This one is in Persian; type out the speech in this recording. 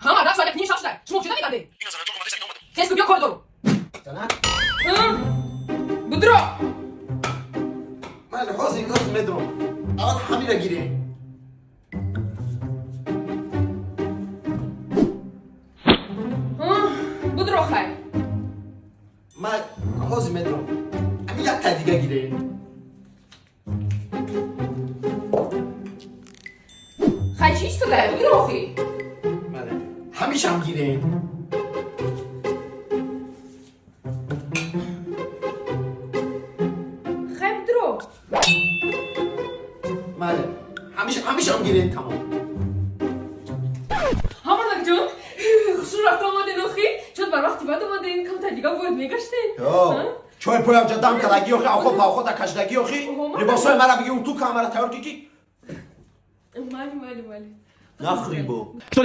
ها رفت ساعت 9 شده شما چه نمی‌کردی؟ این از رجا اومده سعید اومده. کس بیا کار دارو تمام بدرو من حوزي نص مترو اول حميله جيري بدرو خای ما حوزي مترو امي لا تديگه جيري خای چیست تو داره بدرو خی ماله همیشه هم گیره خای بدرو ماله همیشه هم گیره تمام هماندک جون خوشون رفت آمده نخی چون بر وقتی بعد آمده این کم تدیگه بود میگشتین چوی پویا جدام کلاگی اخی آخو پاخو تا کشدگی اخی لباسای مرا بگی اون تو کامرا تیار کی مالی نخریبو Kto